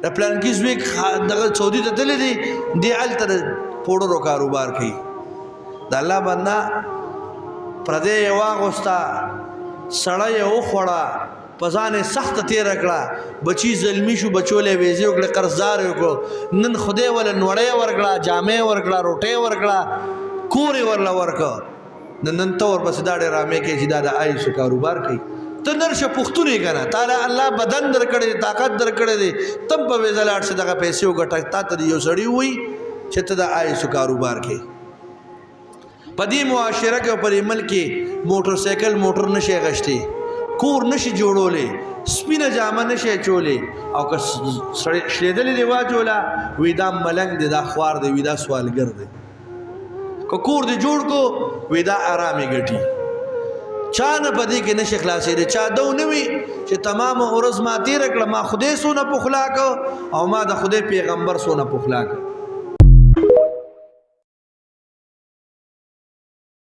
د پلانکي زوی دغه سعودي ته تللی دی دی هلته د پوډرو کاروبار کوي د الله بنده پردی یې واغوسته سړی یې وخوړه په ځان یې سخته تېره کړه بچي زلمي شو بچو له یې ویزې وکړې قرضدار یې وکړو نن خدای وله نوړی ورکړه جامې ورکړه روټۍ ورکړه کور یې ورله ورکړه نن ته ورپسې دا ډېر رامې کوي چې دا د آیسو کاروبار کوي ته نرشه پښتون یې که نه تا له الله بدن در کړی دی طاقت در کړی دی تم په ویزه لاړ شې دغه پیسې وګټه تا ته یو سړي ووایي چې ته د آیسو کاروبار کوي په دې معاشره کې او په دې ملک کې موټر سایکل موټر نشي اغشتی کور نشي جوړولی سپینه جامه نشي اچولی او که شلیدلې دې واچوله وی دا ملنګ دی دا خوار دی وی دا سوالګر دی که کور دې جوړ کو وی دا آرامې ګټي چا نه په دې کې نشي خلاصېدی چا دو نه وي چې تمامه ورځ ما تېره کړه ما خدای څونه پخلا که او ما د خدای پیغمبر څونه پخلا که